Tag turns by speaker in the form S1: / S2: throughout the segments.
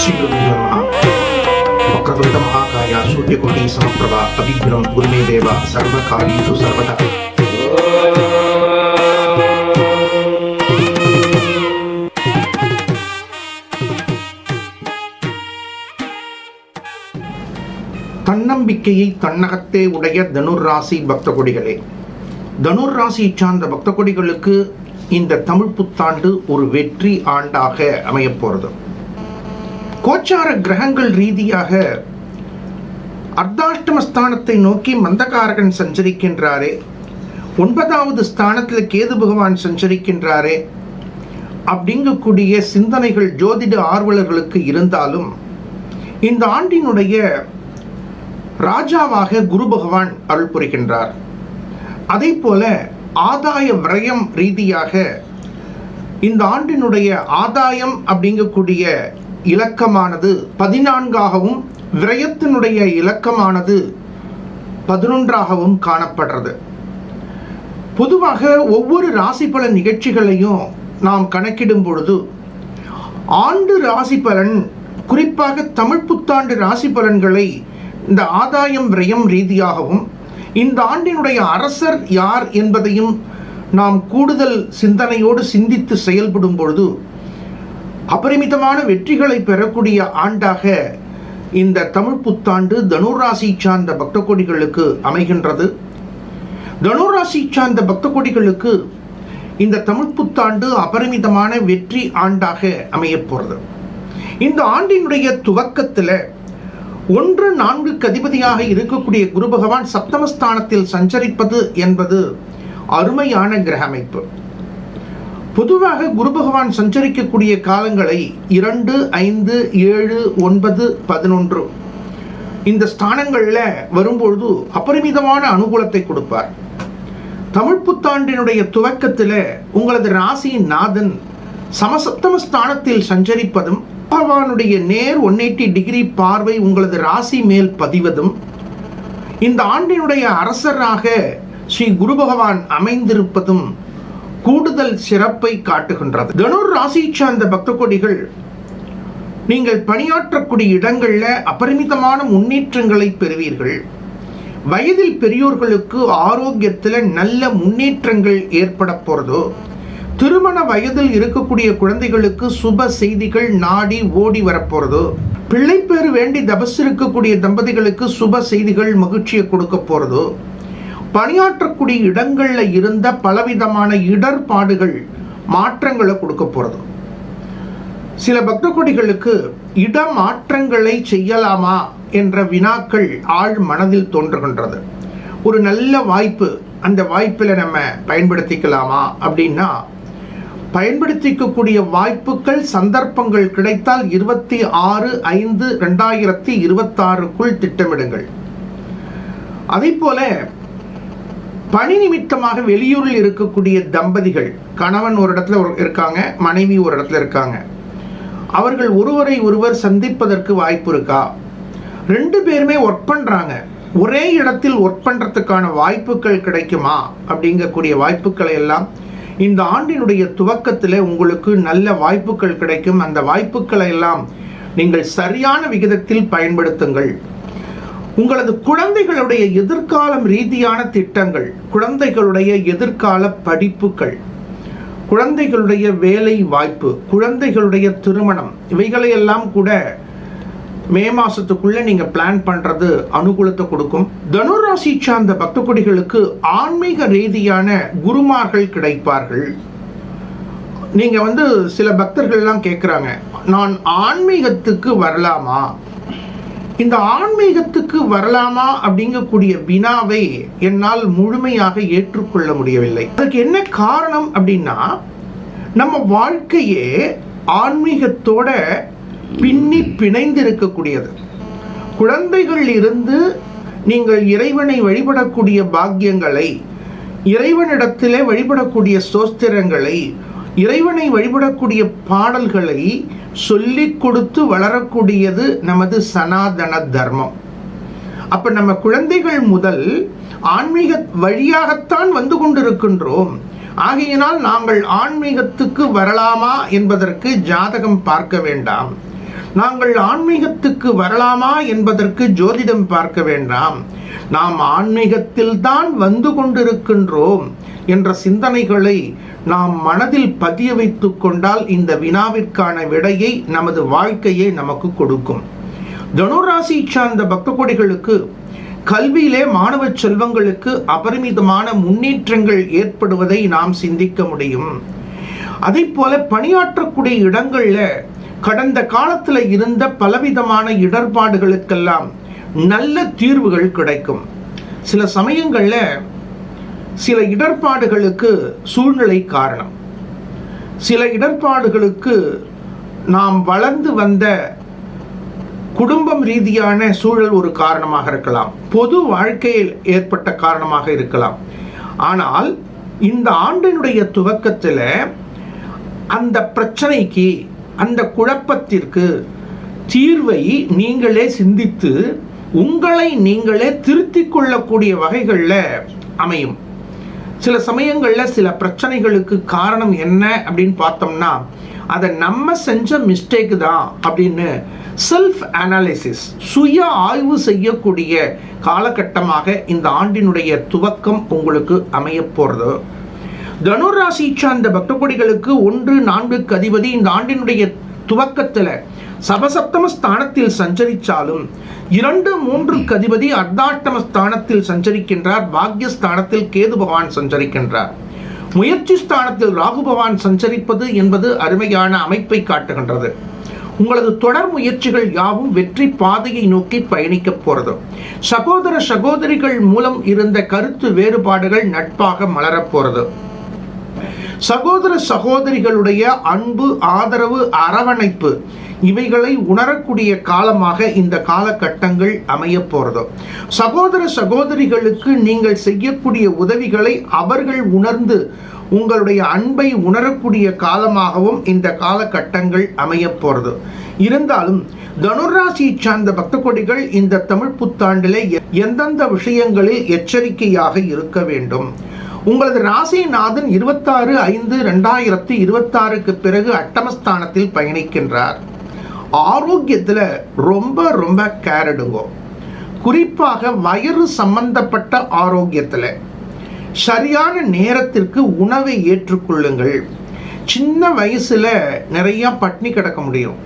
S1: श्रीगुरुभ्यो नमः। वक्रतुण्ड महाकाय सूर्यकोटि समप्रभा अभिघ्नं गुरुमे देव सर्वकार्येषु सर्वदा। தன்னம்பிக்கையை தன்னகத்தே உடைய தனுர் ராசி பக்த கொடிகளே, தனுர் ராசியை சார்ந்த பக்த கொடிகளுக்கு இந்த தமிழ் புத்தாண்டு ஒரு வெற்றி ஆண்டாக அமையப் போகிறது. கோச்சார கிரகங்கள் ரீதியாக அர்த்தாஷ்டம ஸ்தானத்தை நோக்கி மந்தகாரகன் சஞ்சரிக்கின்றாரே, 9வது ஸ்தானத்தில் கேது பகவான் சஞ்சரிக்கின்றாரே அப்படிங்கக்கூடிய சிந்தனைகள் ஜோதிட ஆர்வலர்களுக்கு இருந்தாலும், இந்த ஆண்டினுடைய ராஜாவாக குரு பகவான் அருள் புரிகின்றார். அதே போல ஆதாய விரயம் ரீதியாக இந்த ஆண்டினுடைய ஆதாயம் அப்படிங்கக்கூடிய இலக்கமானது 14ஆகவும் விரயத்தினுடைய இலக்கமானது 11ஆகவும் காணப்படுறது. பொதுவாக ஒவ்வொரு ராசி பலன் நிகழ்ச்சிகளையும் நாம் கணக்கிடும் பொழுது ஆண்டு ராசி பலன், குறிப்பாக தமிழ் புத்தாண்டு ராசி பலன்களை இந்த ஆதாயம் விரயம் ரீதியாகவும் இந்த ஆண்டினுடைய அரசர் யார் என்பதையும் நாம் கூடுதல் சிந்தனையோடு சிந்தித்து செயல்படும் பொழுது அபரிமிதமான வெற்றிகளை பெறக்கூடிய ஆண்டாக இந்த தமிழ் புத்தாண்டு தனுராசி சார்ந்த பக்த கோடிகளுக்கு அமைகின்றது. தனுராசி சார்ந்த பக்த கோடிகளுக்கு இந்த தமிழ் புத்தாண்டு அபரிமிதமான வெற்றி ஆண்டாக அமைய போகிறது. இந்த ஆண்டினுடைய துவக்கத்தில் 1-4 அதிபதியாக இருக்கக்கூடிய குரு பகவான் சப்தமஸ்தானத்தில் சஞ்சரிப்பது என்பது அருமையான கிரக அமைப்பு. பொதுவாக குரு பகவான் சஞ்சரிக்கக்கூடிய காலங்களை 2, 5, 7, 9, 11 இந்த ஸ்தானங்களில் வரும்பொழுது அபரிமிதமான அனுகூலத்தை கொடுப்பார். தமிழ் புத்தாண்டினுடைய துவக்கத்தில் உங்களது ராசியின் நாதன் சமசப்தம ஸ்தானத்தில் சஞ்சரிப்பதும், பகவானுடைய நேர் 180 டிகிரி பார்வை உங்களது ராசி மேல் பதிவதும், இந்த ஆண்டினுடைய அரசராக ஸ்ரீ குரு பகவான் அமைந்திருப்பதும் கூடுதல் சிறப்பை காட்டுகின்றது. தனுர் ராசி சார்ந்த பக்த கோடிகள், நீங்கள் பணியாற்றக்கூடிய இடங்கள்ல அபரிமிதமான முன்னேற்றங்களை பெறுவீர்கள். வயதில் பெரியோர்களுக்கு ஆரோக்கியத்தில் நல்ல முன்னேற்றங்கள் ஏற்பட போறதோ, திருமண வயதில் இருக்கக்கூடிய குழந்தைகளுக்கு சுப செய்திகள் நாடி ஓடி வரப்போறதோ, பிள்ளைப்பேறு வேண்டி தபஸ் இருக்கக்கூடிய தம்பதிகளுக்கு சுப செய்திகள் மகிழ்ச்சியை கொடுக்க போறதோ, பணியாற்றக்கூடிய இடங்கள்ல இருந்த பலவிதமான இடர்பாடுகள் மாற்றங்களை கொடுக்க போறது. சில பக்த கோடிகளுக்கு இடமாற்றங்களை செய்யலாமா என்ற வினாக்கள் ஆழ் மனதில் தோன்றுகின்றது. ஒரு நல்ல வாய்ப்பு, அந்த வாய்ப்பில் நம்ம பயன்படுத்திக்கலாமா அப்படின்னா, பயன்படுத்திக்கக்கூடிய வாய்ப்புகள் சந்தர்ப்பங்கள் கிடைத்தால் 26/5/2026க்குள் திட்டமிடுங்கள். அதே போல பணி நிமித்தமாக வெளியூரில் இருக்கக்கூடிய தம்பதிகள், கணவன் ஒரு இடத்துல இருக்காங்க, மனைவி ஒரு இடத்துல இருக்காங்க, அவர்கள் ஒருவரை ஒருவர் சந்திப்பதற்கு வாய்ப்பு இருக்கா? 2 பேருமே ஒர்க் பண்றாங்க, ஒரே இடத்தில் ஒர்க் பண்றதுக்கான வாய்ப்புகள் கிடைக்குமா அப்படிங்கக்கூடிய வாய்ப்புகளை எல்லாம் இந்த ஆண்டினுடைய துவக்கத்தில் உங்களுக்கு நல்ல வாய்ப்புகள் கிடைக்கும். அந்த வாய்ப்புகளை எல்லாம் நீங்கள் சரியான விகிதத்தில் பயன்படுத்துங்கள். உங்களது குழந்தைகளுடைய எதிர்காலம் ரீதியான திட்டங்கள், குழந்தைகளுடைய எதிர்கால படிப்புகள், குழந்தைகளுடைய வேலை வாய்ப்பு, குழந்தைகளுடைய திருமணம், இவைகளையெல்லாம் கூட மே மாசத்துக்குள்ள நீங்க பிளான் பண்றது அனுகூலத்தை கொடுக்கும். தனுராசி சார்ந்த பக்த கோடிகளுக்கு ஆன்மீக ரீதியான குருமார்கள் கிடைப்பார்கள். நீங்க சில பக்தர்கள் எல்லாம் கேட்கிறாங்க, நான் ஆன்மீகத்துக்கு வரலாமா, இந்த ஆன்மீகத்துக்கு வரலாமா அப்படிங்கக்கூடிய வினாவை என்னால் முழுமையாக ஏற்றுக்கொள்ள முடியவில்லை. அதுக்கு என்ன காரணம் அப்படின்னா, நம்ம வாழ்க்கையே ஆன்மீகத்தோட பின்னி பிணைந்து இருக்கக்கூடியது. குழந்தைகள் இருந்து நீங்கள் இறைவனை வழிபடக்கூடிய பாக்கியங்களை, இறைவனிடத்திலே வழிபடக்கூடிய ஸ்தோத்திரங்களை, இறைவனை வழிபடக்கூடிய பாடல்களை சொல்லிக் கொடுத்து வளரக்கூடியது நமது சனாதன தர்மம். அப்ப நம்ம குழந்தைகள் முதல் ஆன்மீக வழியாகத்தான் வந்து கொண்டிருக்கின்றோம். ஆகையினால் நாங்கள் ஆன்மீகத்துக்கு வரலாமா என்பதற்கு ஜாதகம் பார்க்க வேண்டாம். நாங்கள் ஆன்மீகத்துக்கு வரலாமா என்பதற்கு ஜோதிடம் பார்க்க வேண்டாம், நாம் ஆன்மீகத்தில் தான் வந்து கொண்டிருக்கின்றோம் என்ற சிந்தனைகளை நாம் மனதில் பதிய வைத்துக் கொண்டால் இந்த வினாவிற்கான விடையை நமது வாழ்க்கையை நமக்கு கொடுக்கும். தனுராசி சார்ந்த பக்த கோடிகளுக்கு கல்வியிலே மாணவ செல்வங்களுக்கு அபரிமிதமான முன்னேற்றங்கள் ஏற்படுவதை நாம் சிந்திக்க முடியும். அதே போல பணியாற்றக்கூடிய இடங்கள்ல கடந்த காலத்தில் இருந்த பலவிதமான இடர்பாடுகளுக்கெல்லாம் நல்ல தீர்வுகள் கிடைக்கும். சில சமயங்கள்ல சில இடர்பாடுகளுக்கு சூழ்நிலை காரணம், சில இடர்பாடுகளுக்கு நாம் வளர்ந்து வந்த குடும்பம் ரீதியான சூழல் ஒரு காரணமாக இருக்கலாம், பொது வாழ்க்கையில் ஏற்பட்ட காரணமாக இருக்கலாம். ஆனால் இந்த ஆண்டினுடைய துவக்கத்தில் அந்த பிரச்சனைக்கு, அந்த குழப்பத்திற்கு தீர்வை நீங்களே சிந்தித்து உங்களை நீங்களே திருத்திக் கொள்ளக்கூடிய வகைகளில் அமையும். சில சமயங்களில் சில பிரச்சனைகளுக்கு காரணம் என்ன அப்படின்னு பார்த்தோம்னா அதை நம்ம செஞ்ச மிஸ்டேக் தான் அப்படின்னு செல்ஃப் அனாலிசிஸ், சுய ஆய்வு செய்யக்கூடிய காலகட்டமாக இந்த ஆண்டினுடைய துவக்கம் உங்களுக்கு அமைய போகிறது. தனுராசி சார்ந்த பக்த கோடிகளுக்கு 1-4 அதிபதி இந்த ஆண்டினுடைய துவக்கத்தில் சபசப்தம ஸ்தானத்தில் சஞ்சரித்தாலும் 2-3 அதிபதி அர்த்தாஷ்டம ஸ்தானத்தில் சஞ்சரிக்கின்றார். பாக்யஸ்தானத்தில் கேது பகவான் சஞ்சரிக்கின்றார். முயற்சி ஸ்தானத்தில் ராகு பகவான் சஞ்சரிப்பது என்பது அருமையான அமைப்பை காட்டுகின்றது. உங்களது தொடர் முயற்சிகள் யாவும் வெற்றி பாதையை நோக்கி பயணிக்க போறது. சகோதர சகோதரிகள் மூலம் இருந்த கருத்து வேறுபாடுகள் நட்பாக மலரப் போறது. சகோதர சகோதரிகளுடைய அன்பு, ஆதரவு, அரவணைப்பு இவைகளை உணரக்கூடிய காலமாக இந்த காலகட்டங்கள் அமைய போறது. சகோதர சகோதரிகளுக்கு நீங்கள் செய்யக்கூடிய உதவிகளை அவர்கள் உணர்ந்து உங்களுடைய அன்பை உணரக்கூடிய காலமாகவும் இந்த காலகட்டங்கள் அமைய போறது. இருந்தாலும் தனுராசியை சார்ந்த பக்த கோடிகள் இந்த தமிழ் புத்தாண்டிலே எந்தெந்த விஷயங்களில் எச்சரிக்கையாக இருக்க வேண்டும்? உங்களது ராசிநாதன் 26/5/2026 பிறகு அட்டமஸ்தானத்தில் பயணிக்கின்றார். ஆரோக்கியத்தில் ரொம்ப கேர் எடுங்கோ. குறிப்பாக வயிறு சம்பந்தப்பட்ட ஆரோக்கியத்தில் சரியான நேரத்திற்கு உணவை ஏற்றுக்கொள்ளுங்கள். சின்ன வயசுல நிறைய பட்னி கிடக்க முடியும்.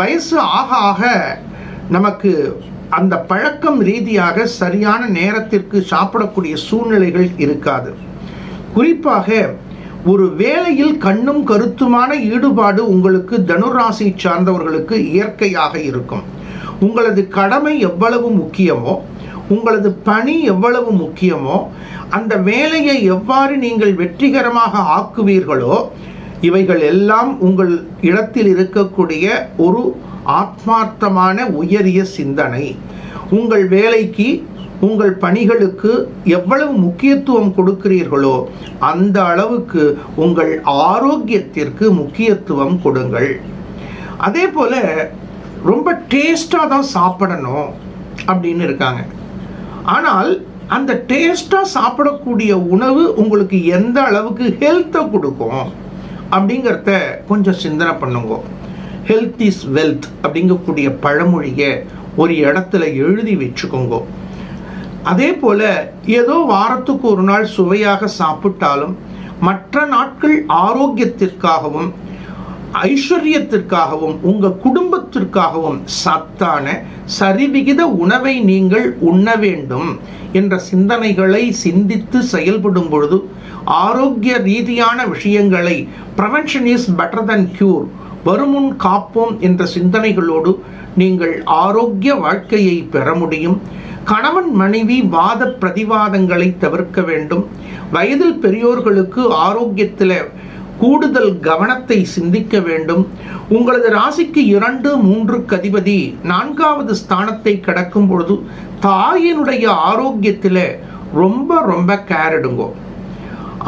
S1: வயசு ஆக ஆக நமக்கு அந்த பழக்கம் ரீதியாக சரியான நேரத்திற்கு சாப்பிடக்கூடிய சூழ்நிலைகள் இருக்காது. குறிப்பாக ஒரு வேலையில் கண்ணும் கருத்துமான ஈடுபாடு உங்களுக்கு தனுராசி சார்ந்தவர்களுக்கு இயற்கையாக இருக்கும். உங்களது கடமை எவ்வளவு முக்கியமோ, உங்களது பணி எவ்வளவு முக்கியமோ, அந்த வேலையை எவ்வாறு நீங்கள் வெற்றிகரமாக ஆக்குவீர்களோ இவைகள் எல்லாம் உங்கள் இடத்தில் இருக்கக்கூடிய ஒரு ஆத்மார்த்தமான உயரிய சிந்தனை. உங்கள் வேலைக்கு, உங்கள் பணிகளுக்கு எவ்வளவு முக்கியத்துவம் கொடுக்கிறீர்களோ அந்த அளவுக்கு உங்கள் ஆரோக்கியத்திற்கு முக்கியத்துவம் கொடுங்கள். அதே போல ரொம்ப டேஸ்டாக தான் சாப்பிடணும் அப்படின்னு இருக்காங்க. ஆனால் அந்த டேஸ்டாக சாப்பிடக்கூடிய உணவு உங்களுக்கு எந்த அளவுக்கு ஹெல்த்தை கொடுக்கும் அப்படிங்கிறத கொஞ்சம் சிந்தனை பண்ணுங்க. ஹெல்த் இஸ் வெல்த் அப்படிங்கக்கூடிய பழமொழியை ஒரு இடத்துல எழுதி வச்சுக்கோங்க. அதே போல ஏதோ வாரத்துக்கு ஒரு நாள் சுவையாக சாப்பிட்டாலும் மற்ற நாட்கள் ஆரோக்கியத்திற்காகவும் ஐஸ்வர்யத்திற்காகவும் உங்கள் குடும்பத்திற்காகவும் சத்தான சரிவிகித உணவை நீங்கள் உண்ண வேண்டும் என்ற சிந்தனைகளை சிந்தித்து செயல்படும் பொழுது ஆரோக்கிய ரீதியான விஷயங்களை prevention is better then cure, வருமுன் காப்போம் என்ற சிந்தனைகளோடு நீங்கள் ஆரோக்கிய வாழ்க்கையை பெற முடியும். கணவன் மனைவி வாத பிரதிவாதங்களை தவிர்க்க வேண்டும். வயதில் பெரியோர்களுக்கு ஆரோக்கியத்தில் கூடுதல் கவனத்தை சிந்திக்க வேண்டும். உங்களது ராசிக்கு 2-3 அதிபதி 4வது ஸ்தானத்தை கடக்கும் பொழுது தாயினுடைய ஆரோக்கியத்தில் ரொம்ப கேர் எடுங்கோ.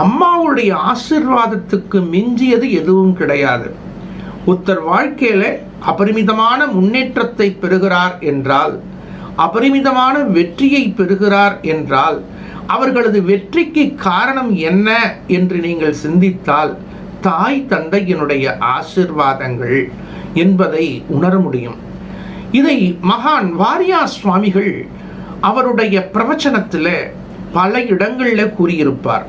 S1: அம்மாவுடைய ஆசீர்வாதத்துக்கு மிஞ்சியது எதுவும் கிடையாது. ஒருத்தர் வாழ்க்கையில அபரிமிதமான முன்னேற்றத்தை பெறுகிறார் என்றால், அபரிமிதமான வெற்றியை பெறுகிறார் என்றால், அவர்களது வெற்றிக்கு காரணம் என்ன என்று நீங்கள் சிந்தித்தால் தாய் தந்தையினுடைய ஆசீர்வாதங்கள் என்பதை உணர முடியும். இதை மகான் வாரியார் சுவாமிகள் அவருடைய பிரவச்சனத்தில் பல இடங்களில் கூறியிருப்பார்.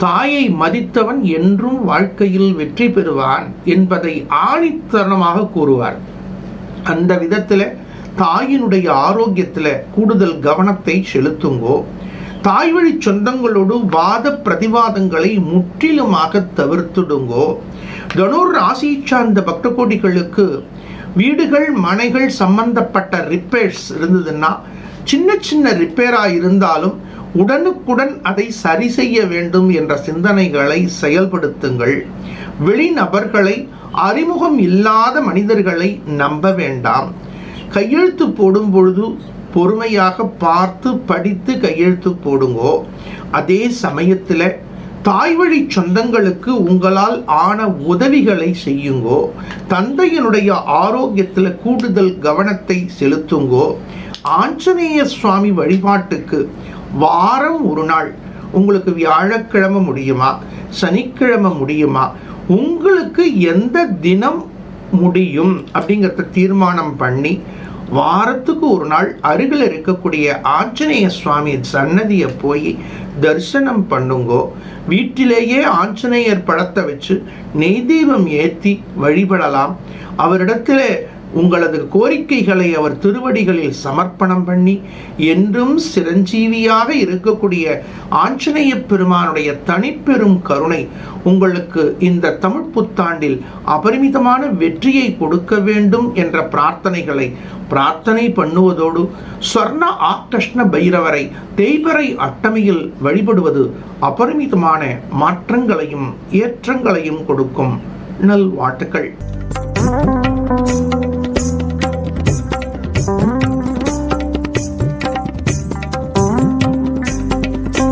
S1: தாயை மதித்தவன் என்றும் வாழ்க்கையில் வெற்றி பெறுவான் என்பதை ஆணித்தனமாக கூறுவார். அந்த விதத்தில் தாயினுடைய ஆரோக்கியத்தில் கூடுதல் கவனத்தை செலுத்துங்கோ. தாய் வழி சொந்தங்களோடு வாத பிரதிவாதங்களை முற்றிலுமாக தவிர்த்துடுங்கோ. தனுர் ராசி சார்ந்த பக்த கோடிகளுக்கு வீடுகள் மனைகள் சம்பந்தப்பட்ட ரிப்பேர்ஸ் இருந்ததுன்னா, சின்ன சின்ன ரிப்பேராக இருந்தாலும் உடனுக்குடன் அதை சரி செய்ய வேண்டும் என்ற சிந்தனைகளை செயல்படுத்துங்கள். வெளிநபர்களை, அறிமுகம் இல்லாத மனிதர்களை நம்ப வேண்டாம். கையெழுத்து போடும் பொழுது பொறுமையாக பார்த்து படித்து கையெழுத்து போடுங்கோ. அதே சமயத்தில் தாய் வழி சொந்தங்களுக்கு உங்களால் ஆன உதவிகளை செய்யுங்கோ. தந்தையினுடைய ஆரோக்கியத்தில் கூடுதல் கவனத்தை செலுத்துங்கோ. ஆஞ்சநேய சுவாமி வழிபாட்டுக்கு வாரம் ஒரு நாள், உங்களுக்கு வியாழக்கிழமை முடியுமா, சனிக்கிழமை முடியுமா, உங்களுக்கு எந்த தினம் முடியும் அப்படிங்கிறத தீர்மானம் பண்ணி வாரத்துக்கு ஒரு நாள் அருகில் இருக்கக்கூடிய ஆஞ்சநேய சுவாமி சன்னதியை போய் தரிசனம் பண்ணுங்கோ. வீட்டிலேயே ஆஞ்சநேயர் படத்தை வச்சு நெய் தீபம் ஏற்றி வழிபடலாம். அவரிடத்தில் உங்களது கோரிக்கைகளை அவர் திருவடிகளில் சமர்ப்பணம் பண்ணி என்றும் சிரஞ்சீவியாக இருக்கக்கூடிய ஆஞ்சநேய பெருமானுடைய தனிப்பெரும் கருணை உங்களுக்கு இந்த தமிழ் புத்தாண்டில் அபரிமிதமான வெற்றியை கொடுக்க வேண்டும் என்ற பிரார்த்தனை பண்ணுவதோடு ஸ்வர்ண ஆகிருஷ்ண பைரவரை தேய்பிறை அட்டமியில் வழிபடுவது அபரிமிதமான மாற்றங்களையும் ஏற்றங்களையும் கொடுக்கும். நல்வாழ்த்துக்கள்.